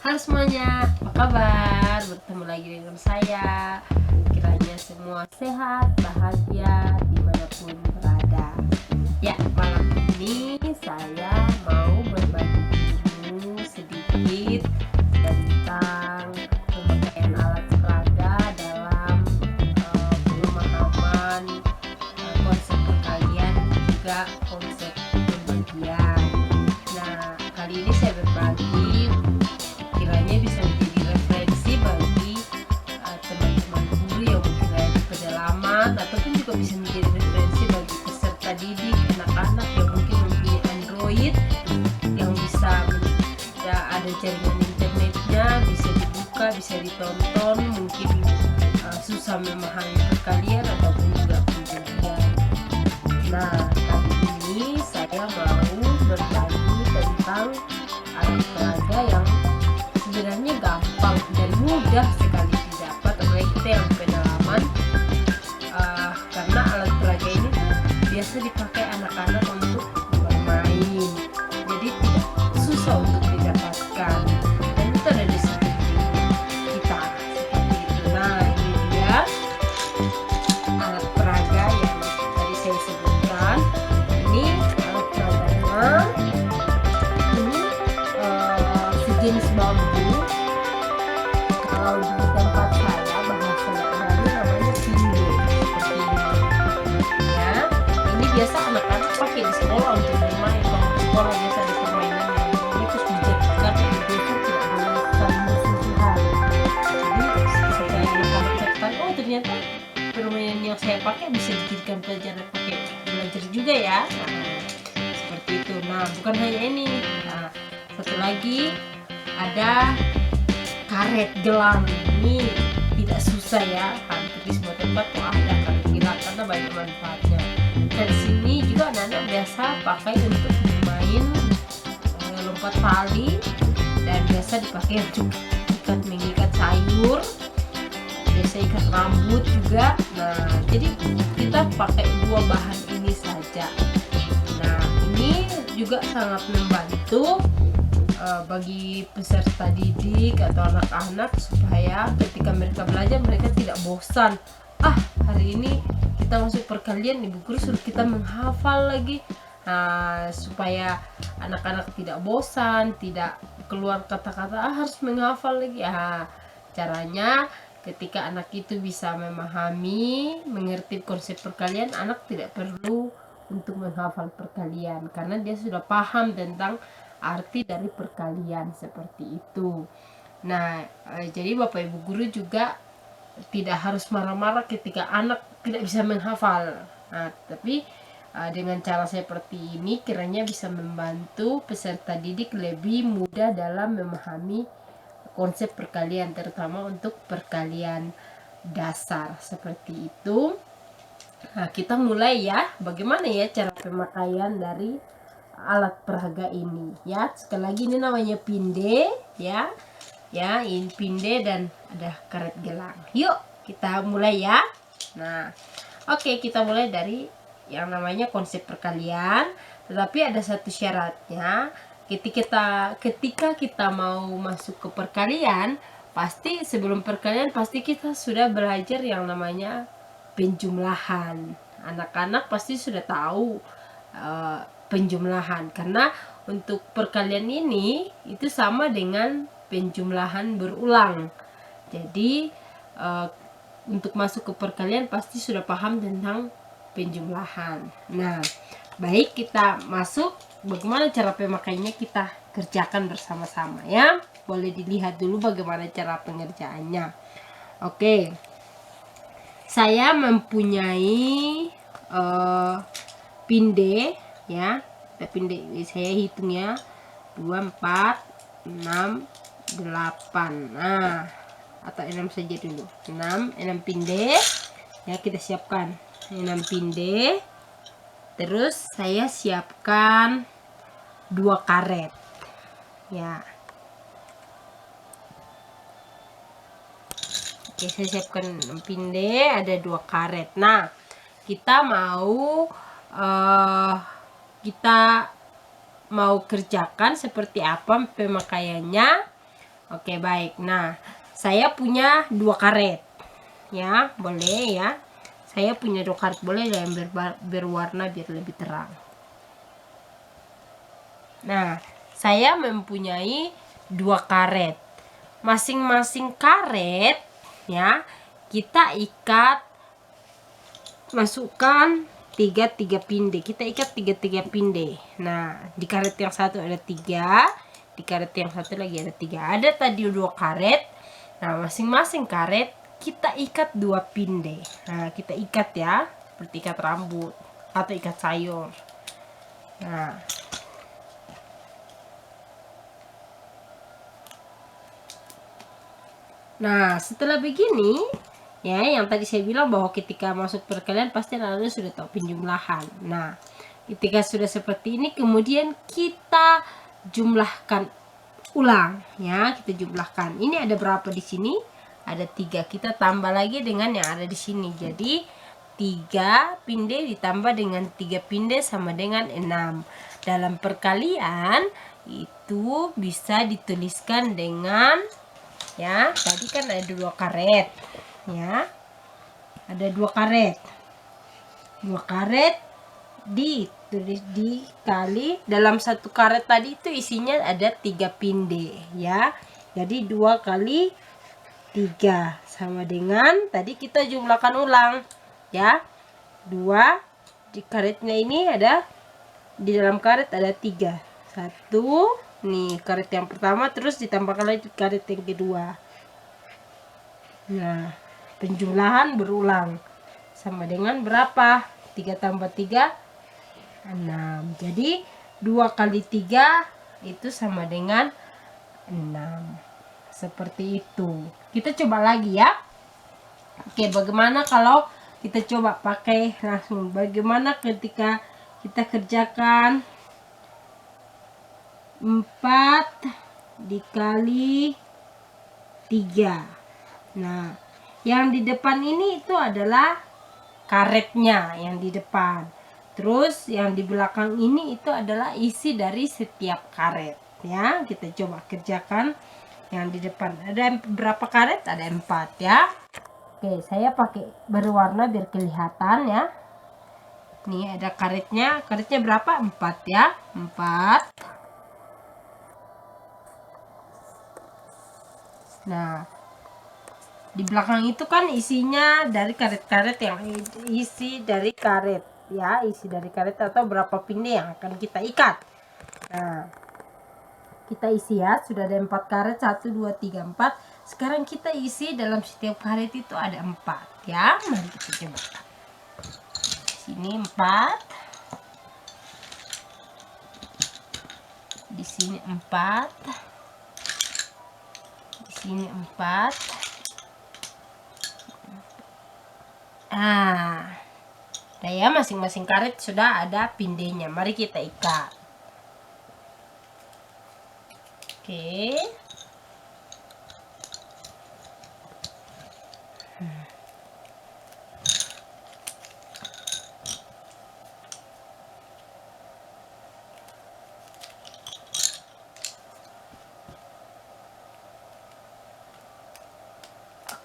Halo semuanya, apa kabar? Bertemu lagi dengan saya. Kiranya semua sehat, bahagia, dimanapun berada. Ya, malam ini saya mau berbagi ilmu sedikit tentang pemakaian alat peraga dalam pemahaman konsep perkalian dan juga konsep pembagian. Nah, kali ini saya berbagi kiranya bisa menjadi referensi bagi teman-teman guru yang mungkin ada di pedalaman, ataupun juga bisa menjadi referensi bagi peserta didik anak-anak yang mungkin mempunyai Android yang bisa ada jaringan internetnya, bisa dibuka, bisa ditonton, mungkin susah memahami perkalian ataupun juga pembagian. Nah, kali ini saya mau berbagi tentang alat peraga yang sebenarnya gampang dan mudah sekali didapat oleh kita yang pedalaman, karena alat peraga ini biasa dipakai anak-anak untuk bermain, jadi tidak susah untuk didapatkan dan itu ada di sekeliling kita seperti itu. Nah, ini dia alat peraga yang tadi saya sebutkan. Ini alat peraganya ini sejenis bambu. Kalau di tempat saya bahasa daerahnya namanya pinde, seperti ini ya. Ini biasa anak-anak pakai di sekolah untuk bermain. Kalau di sekolah biasa ada permainan yang ini terus dijadikan biasa tidak boleh saling bersentuhan. Jadi supaya anak-anak tertarik, oh ternyata permainan yang saya pakai bisa dijadikan pelajaran pakai belajar juga ya. Nah, seperti itu. Nah, bukan hanya ini. Nah, satu lagi ada karet gelang. Ini tidak susah ya, hampir di semua tempat tuh ada karet gelang karena banyak manfaatnya. Dan di sini juga anak-anak biasa pakai untuk bermain lompat tali, dan biasa dipakai untuk mengikat sayur, biasa ikat rambut juga. Nah, jadi kita pakai dua bahan ini saja. Nah, ini juga sangat membantu bagi peserta didik atau anak-anak supaya ketika mereka belajar mereka tidak bosan. Hari ini kita masuk perkalian, ibu guru suruh kita menghafal lagi. Nah, supaya anak-anak tidak bosan, tidak keluar kata-kata harus menghafal lagi. Caranya ketika anak itu bisa memahami, mengerti konsep perkalian, anak tidak perlu untuk menghafal perkalian karena dia sudah paham tentang arti dari perkalian seperti itu. Nah, jadi Bapak Ibu guru juga tidak harus marah-marah ketika anak tidak bisa menghafal. Nah, tapi dengan cara seperti ini kiranya bisa membantu peserta didik lebih mudah dalam memahami konsep perkalian, terutama untuk perkalian dasar seperti itu. Nah, kita mulai ya. Bagaimana ya cara pemakaian dari alat peraga ini ya. Sekali lagi ini namanya pinde ya. Ini pinde dan ada karet gelang. Yuk kita mulai ya. Nah, oke, kita mulai dari yang namanya konsep perkalian. Tetapi ada satu syaratnya. Ketika kita mau masuk ke perkalian, pasti sebelum perkalian pasti kita sudah belajar yang namanya penjumlahan. Anak-anak pasti sudah tahu penjumlahan, karena untuk perkalian ini itu sama dengan penjumlahan berulang. Jadi untuk masuk ke perkalian pasti sudah paham tentang penjumlahan. Nah, baik, kita masuk. Bagaimana cara pemakaiannya kita kerjakan bersama-sama ya. Boleh dilihat dulu bagaimana cara pengerjaannya. Oke, saya mempunyai pinde ya. Pinde saya hitung ya, 2, 4, 6, 8. Nah, atau 6 saja dulu. 6 pinde ya, kita siapkan 6 pinde. Terus saya siapkan 2 karet ya. Oke, saya siapkan 6 pinde, ada 2 karet. Nah, kita mau kerjakan seperti apa pemakaiannya. Oke, baik. Nah, saya punya 2 karet. Ya, boleh ya. Saya punya 2 karet, boleh yang berwarna biar lebih terang. Nah, saya mempunyai 2 karet. Masing-masing karet ya, kita ikat, masukkan 3 pinde. Kita ikat 3 pinde. Nah, di karet yang satu ada 3, di karet yang satu lagi ada 3. Ada tadi 2 karet. Nah, masing-masing karet kita ikat 2 pinde. Nah, kita ikat ya, seperti ikat rambut atau ikat sayur. Nah, setelah begini ya, yang tadi saya bilang bahwa ketika masuk perkalian pasti Anda sudah tahu penjumlahan. Nah, ketika sudah seperti ini kemudian kita jumlahkan ulang ya, kita jumlahkan. Ini ada berapa di sini? Ada 3. Kita tambah lagi dengan yang ada di sini. Jadi 3 pinde ditambah dengan 3 pinde sama dengan 6. Dalam perkalian itu bisa dituliskan dengan ya, tadi kan ada 2 karet ya, ada 2 karet, 2 karet ditulis dikali dalam 1 karet tadi itu isinya ada 3 pinde ya. Jadi 2 kali 3 sama dengan tadi kita jumlahkan ulang ya, 2 di karetnya ini ada, di dalam karet ada 3, 1 nih karet yang pertama, terus ditambahkan lagi karet yang kedua. Nah, penjumlahan berulang sama dengan berapa? 3 tambah 3 6. Jadi 2 kali 3 itu sama dengan 6. Seperti itu. Kita coba lagi ya. Oke, bagaimana kalau kita coba pakai langsung? Bagaimana ketika kita kerjakan 4 dikali 3. Nah, yang di depan ini itu adalah karetnya yang di depan. Terus yang di belakang ini itu adalah isi dari setiap karet ya. Kita coba kerjakan yang di depan. Ada berapa karet? Ada 4 ya. Oke, saya pakai berwarna biar kelihatan ya. Nih ada karetnya. Karetnya berapa? 4 ya. 4. Nah, di belakang itu kan isinya dari karet-karet yang isi dari karet ya, isi dari karet atau berapa pinde yang akan kita ikat. Nah, kita isi ya, sudah ada 4 karet, 1 2 3 4. Sekarang kita isi dalam setiap karet itu ada 4 ya. Mari kita coba. Sini 4. Di sini 4. Ini 4. Ya, masing-masing karet sudah ada pindenya. Mari kita ikat. Oke.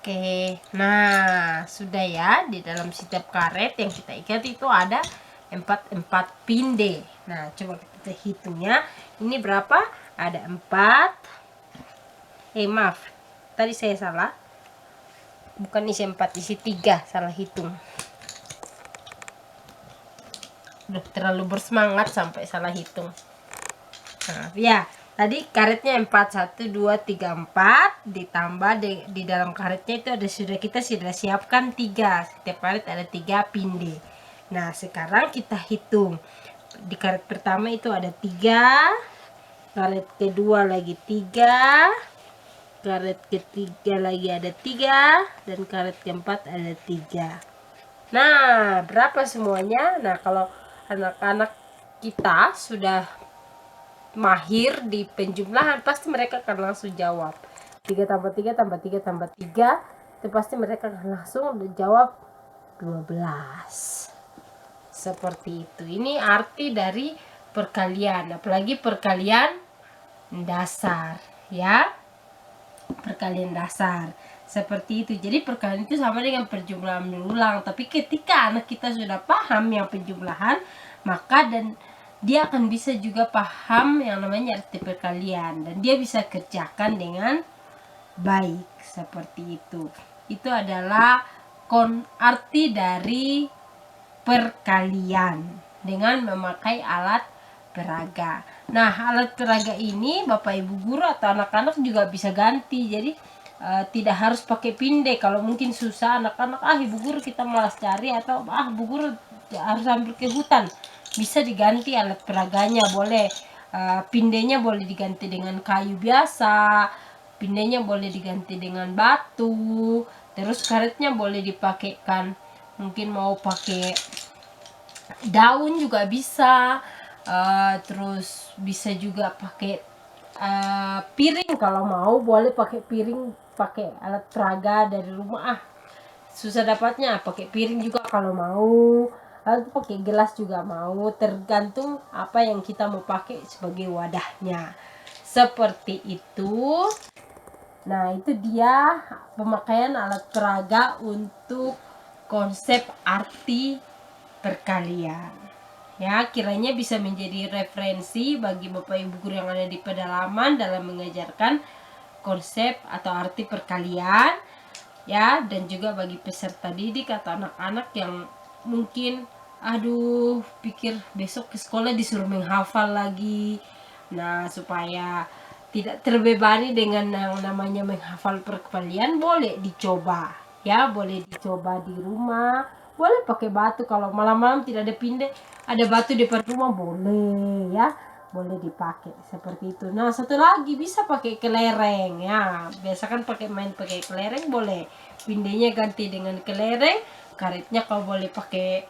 Oke, nah sudah ya, di dalam setiap karet yang kita ikat itu ada 4 pinde. Nah, coba kita hitungnya. Ini berapa? Ada 4. Maaf, tadi saya salah. Bukan isi 4, isi 3, salah hitung. Udah terlalu bersemangat sampai salah hitung. Nah, ya. Tadi karetnya 4, 1 2 3 4 ditambah di dalam karetnya itu ada kita sudah siapkan 3. Setiap karet ada 3 pinde. Nah, sekarang kita hitung. Di karet pertama itu ada 3, karet kedua lagi 3, karet ketiga lagi ada 3, dan karet keempat ada 3. Nah, berapa semuanya? Nah, kalau anak-anak kita sudah mahir di penjumlahan, pasti mereka akan langsung jawab 3 tambah 3 tambah 3 tambah 3, itu pasti mereka akan langsung jawab 12. Seperti itu. Ini arti dari perkalian, apalagi perkalian dasar ya. perkalian dasar. Seperti itu. Jadi perkalian itu sama dengan perjumlahan berulang. Tapi ketika anak kita sudah paham yang penjumlahan, maka dan dia akan bisa juga paham yang namanya arti perkalian, dan dia bisa kerjakan dengan baik. Seperti itu. Itu adalah arti dari perkalian dengan memakai alat peraga. Nah, alat peraga ini Bapak Ibu guru atau anak-anak juga bisa ganti. Jadi tidak harus pakai pinde. Kalau mungkin susah anak-anak, ibu guru kita malas cari, atau bu guru harus ambil ke hutan, bisa diganti alat peraganya. Boleh pindenya boleh diganti dengan kayu biasa, pindenya boleh diganti dengan batu, terus karetnya boleh dipakaikan, mungkin mau pakai daun juga bisa, terus bisa juga pakai piring. Kalau mau boleh pakai piring, pakai alat peraga dari rumah. Susah dapatnya pakai piring juga kalau mau, atau pakai gelas juga mau, tergantung apa yang kita mau pakai sebagai wadahnya. Seperti itu. Nah, itu dia pemakaian alat peraga untuk konsep arti perkalian. Ya, kiranya bisa menjadi referensi bagi Bapak Ibu guru yang ada di pedalaman dalam mengajarkan konsep atau arti perkalian, ya, dan juga bagi peserta didik atau anak-anak yang mungkin pikir besok ke sekolah disuruh menghafal lagi. Nah, supaya tidak terbebani dengan yang namanya menghafal perkalian, boleh dicoba, ya, boleh dicoba di rumah. Boleh pakai batu, kalau malam-malam tidak ada pinde, ada batu di depan rumah, boleh, ya, boleh dipakai seperti itu. Nah, satu lagi bisa pakai kelereng, ya. Biasa kan pakai kelereng, boleh pindenya ganti dengan kelereng, karetnya kalau boleh pakai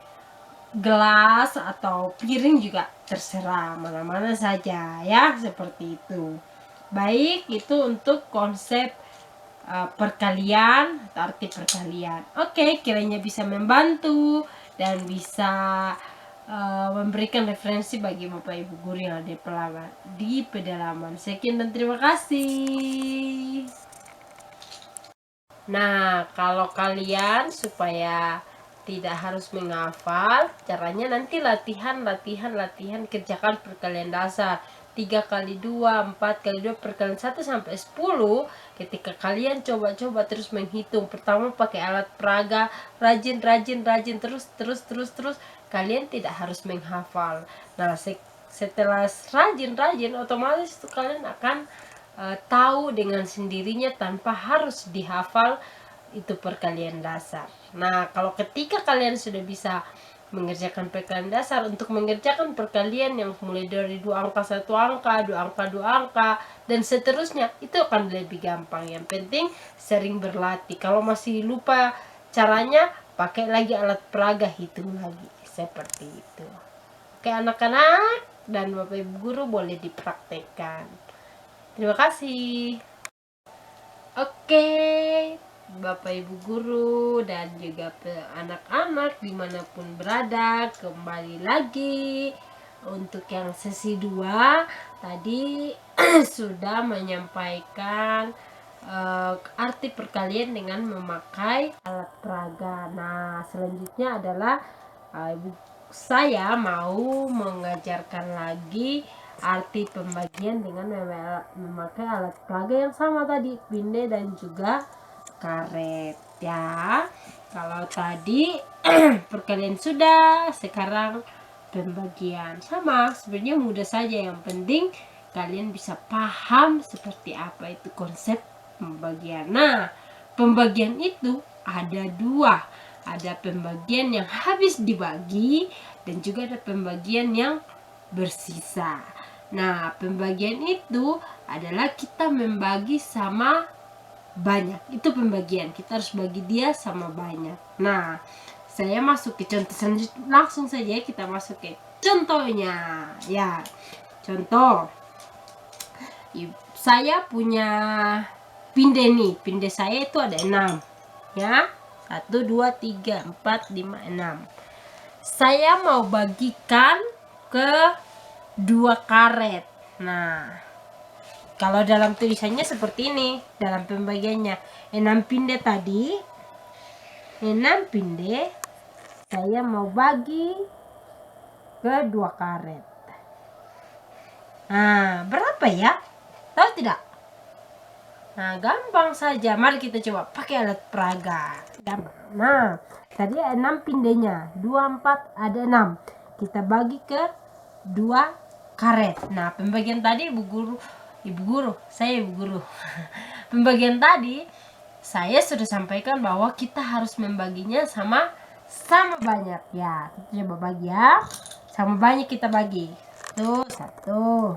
gelas atau piring juga terserah, mana-mana saja, ya, seperti itu. Baik, itu untuk konsep perkalian atau arti perkalian. Oke, kiranya bisa membantu dan bisa memberikan referensi bagi Bapak Ibu guru yang ada di pedalaman. Sekian dan terima kasih. Nah, kalau kalian supaya tidak harus menghafal, caranya nanti latihan kerjakan perkalian dasar 3 kali 2, 4 kali 2, perkalian 1 sampai 10. Ketika kalian coba-coba terus menghitung, pertama pakai alat peraga, rajin terus, kalian tidak harus menghafal. Nah, setelah rajin otomatis kalian akan tahu dengan sendirinya tanpa harus dihafal itu perkalian dasar. Nah, kalau ketika kalian sudah bisa mengerjakan perkalian dasar, untuk mengerjakan perkalian yang mulai dari 2 angka 1 angka, 2 angka 2 angka, dan seterusnya, itu akan lebih gampang. Yang penting sering berlatih. Kalau masih lupa caranya, pakai lagi alat peraga, hitung lagi. Seperti itu. Oke anak-anak dan Bapak Ibu guru, boleh dipraktekkan. Terima kasih. Oke, Bapak Ibu guru dan juga anak-anak dimanapun berada, kembali lagi untuk yang sesi 2 tadi sudah menyampaikan arti perkalian dengan memakai alat peraga. Nah, selanjutnya adalah saya mau mengajarkan lagi arti pembagian dengan memakai alat peraga yang sama tadi, pinde dan juga karet, ya. Kalau tadi perkalian sudah, sekarang pembagian sama, sebenarnya mudah saja. Yang penting kalian bisa paham seperti apa itu konsep pembagian. Nah, pembagian itu ada 2, ada pembagian yang habis dibagi dan juga ada pembagian yang bersisa. Nah, pembagian itu adalah kita membagi sama banyak. Itu pembagian, kita harus bagi dia sama banyak. Nah, saya masuk ke contoh selanjutnya. Langsung saja kita masuk ke contohnya. Ya, contoh. Saya punya pinde nih. Pinde saya itu ada 6. Ya, 1, 2, 3, 4, 5, 6. Saya mau bagikan ke 2 karet. Nah, Kalau dalam tulisannya seperti ini, dalam pembagiannya 6 pinde tadi, 6 pinde saya mau bagi ke 2 karet. Nah, berapa ya? Tahu tidak? Nah, gampang saja. Mari kita coba pakai alat peraga. Gampang. Nah, tadi 6 pindenya. 2, 4, ada 6. Kita bagi ke 2 karet. Nah, pembagian tadi Ibu Guru. Pembagian tadi saya sudah sampaikan bahwa kita harus membaginya sama banyak ya. Kita coba bagi ya. Sama banyak kita bagi. Tuh, 1.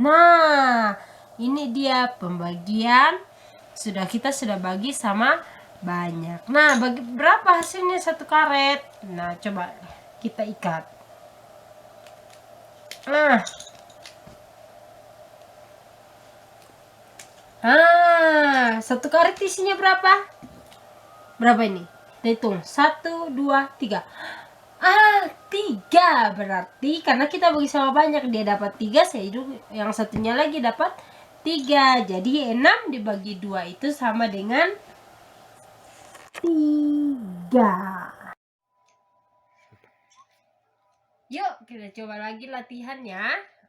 Nah, ini dia pembagian. Kita sudah bagi sama banyak. Nah, bagi berapa hasilnya 1 karet? Nah, coba kita ikat. Nah, 1 karet isinya berapa? Berapa ini? Kita hitung. 1, 2, 3. 3 berarti karena kita bagi sama banyak, dia dapat 3, saya yang satunya lagi dapat 3. Jadi 6 dibagi 2 itu sama dengan 3. Yuk kita coba lagi latihannya.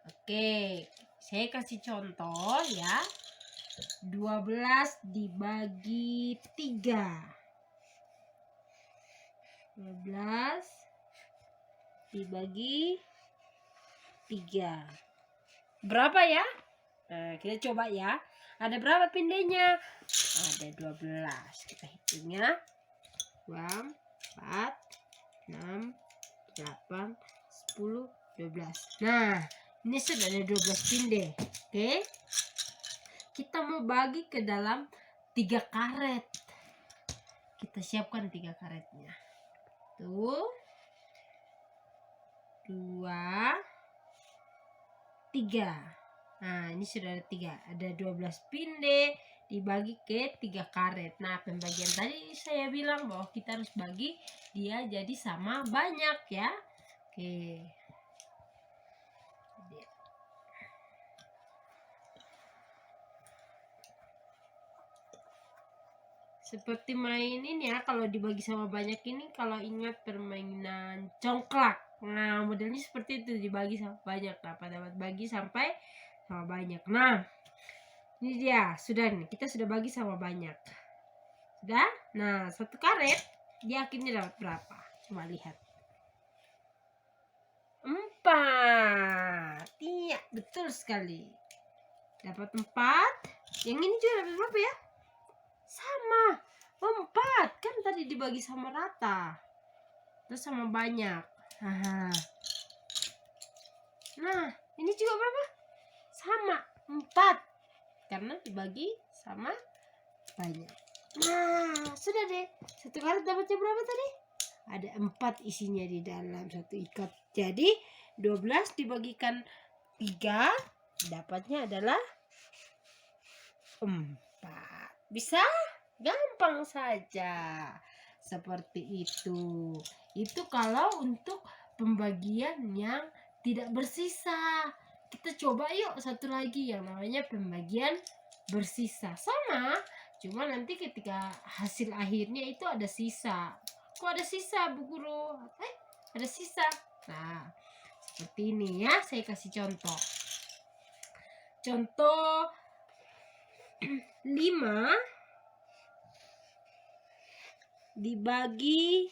Oke, saya kasih contoh ya. 12 dibagi 3. 12 dibagi 3. Berapa ya? Nah, kita coba ya. Ada berapa pindenya? Ada 12. Kita hitungnya. 2, 4, 6, 8, 10, 12. Nah, ini sudah ada 12 pinde. Oke. Kita mau bagi ke dalam 3 karet. Kita siapkan 3 karetnya. Tuh. 2, 3. Nah, ini sudah ada 3. Ada 12 pinde dibagi ke 3 karet. Nah, pembagian tadi saya bilang bahwa kita harus bagi dia jadi sama banyak ya. Oke. Seperti main ini ya, kalau dibagi sama banyak ini, kalau ingat permainan congklak. Nah, modelnya seperti itu, dibagi sama banyak. Dapat bagi sampai sama banyak. Nah, ini dia, sudah nih, kita sudah bagi sama banyak. Sudah? Nah, 1 karet, dia akhirnya dapat berapa? Coba lihat. 4. Iya, betul sekali. Dapat 4. Yang ini juga dapat berapa ya? Sama 4 kan, tadi dibagi sama rata terus sama banyak. Nah, ini juga berapa? Sama 4 karena dibagi sama banyak. Nah, sudah deh. 1 karet dapatnya berapa tadi? Ada 4 isinya di dalam 1 ikat. Jadi 12 dibagikan 3 dapatnya adalah 4. Bisa? Gampang saja. Seperti itu. Itu kalau untuk pembagian yang tidak bersisa. Kita coba yuk satu lagi yang namanya pembagian bersisa. Sama, cuma nanti ketika hasil akhirnya itu ada sisa. Kok ada sisa, Bu Guru? Ada sisa. Nah, seperti ini ya. Saya kasih contoh. Contoh 5 dibagi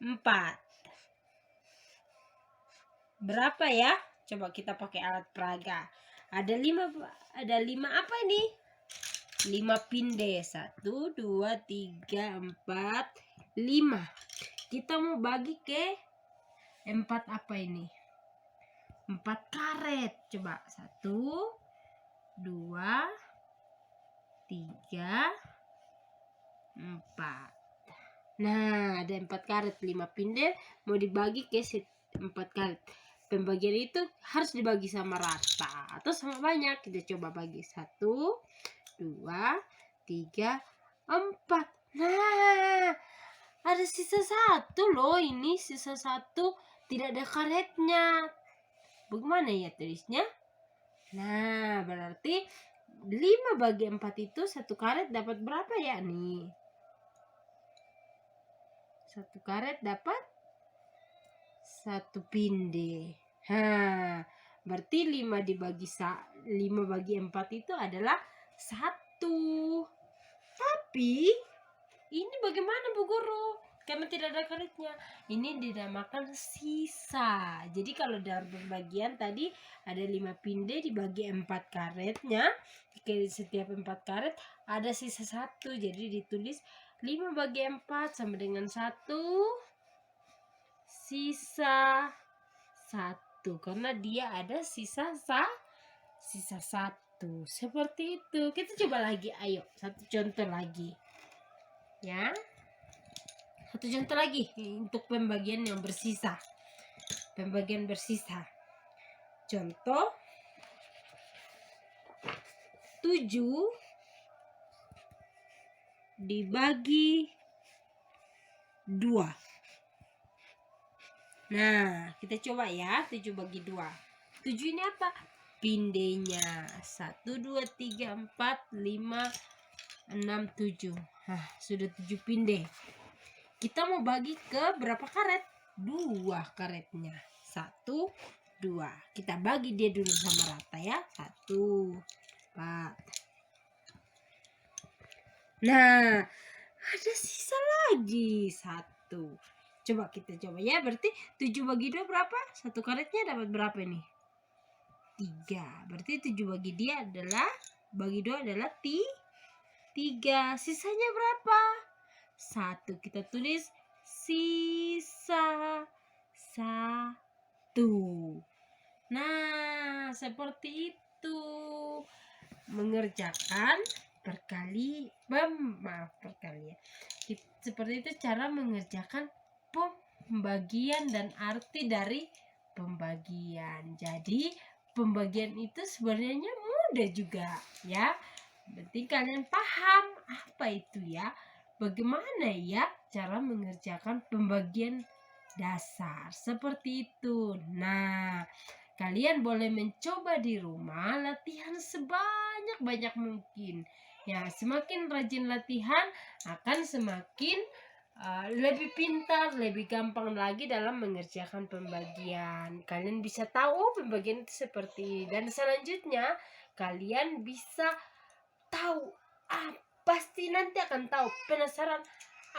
4. Berapa ya? Coba kita pakai alat peraga. Ada 5 apa ini? 5 pinde. 1, 2, 3, 4, 5. Kita mau bagi ke 4 apa ini? 4 karet. Coba 1, 2, 3, 4. Nah, ada 4 karet, 5 pinde mau dibagi ke 4 karet. Pembagian itu harus dibagi sama rata atau sama banyak. Kita coba bagi 1, 2, 3, 4. Nah, ada sisa 1 loh. Ini sisa 1, tidak ada karetnya. Bagaimana ya tulisnya? Nah, berarti 5 bagi 4 itu 1 karet dapat berapa ya nih? 1 karet dapat 1 pinde. Berarti 5 bagi 4 itu adalah 1. Tapi ini bagaimana Bu Guru? Karena tidak ada karetnya. Ini dinamakan sisa. Jadi kalau dalam pembagian tadi ada 5 pinde dibagi 4 karetnya. Setiap 4 karet ada sisa 1. Jadi ditulis 5 bagi 4 sama dengan 1 sisa 1. Karena dia ada sisa 1. Seperti itu. Kita coba lagi, ayo. Satu contoh lagi. Ya. Satu contoh lagi untuk pembagian yang bersisa. Pembagian bersisa. Contoh 7 dibagi 2. Nah, kita coba ya, 7 bagi 2. 7 ini apa? Pindenya. 1, 2, 3, 4, 5, 6, 7. Sudah 7 pinde. Kita mau bagi ke berapa karet? 2 karetnya. 1, 2. Kita bagi dia dulu sama rata ya. 1, 4. Nah, ada sisa lagi 1. Coba kita coba ya. Berarti 7 bagi 2 berapa? 1 karetnya dapat berapa nih? 3. Berarti 7 bagi dia adalah, bagi 2 adalah 3. Sisanya berapa? 1. Kita tulis sisa 1. Nah, seperti itu. Mengerjakan perkalian. Seperti itu cara mengerjakan pembagian dan arti dari pembagian. Jadi pembagian itu sebenarnya mudah juga ya. Berarti kalian paham apa itu ya? Bagaimana ya cara mengerjakan pembagian dasar seperti itu. Nah, kalian boleh mencoba di rumah, latihan sebanyak-banyak mungkin. Ya, semakin rajin latihan akan semakin lebih pintar, lebih gampang lagi dalam mengerjakan pembagian. Kalian bisa tahu pembagian itu seperti, dan selanjutnya kalian bisa tahu, pasti nanti akan tahu, penasaran,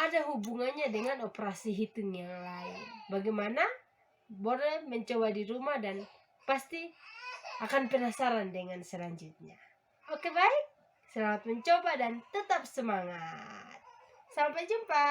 ada hubungannya dengan operasi hitung yang lain. Bagaimana? Boleh mencoba di rumah dan pasti akan penasaran dengan selanjutnya. Oke, baik. Selamat mencoba dan tetap semangat. Sampai jumpa.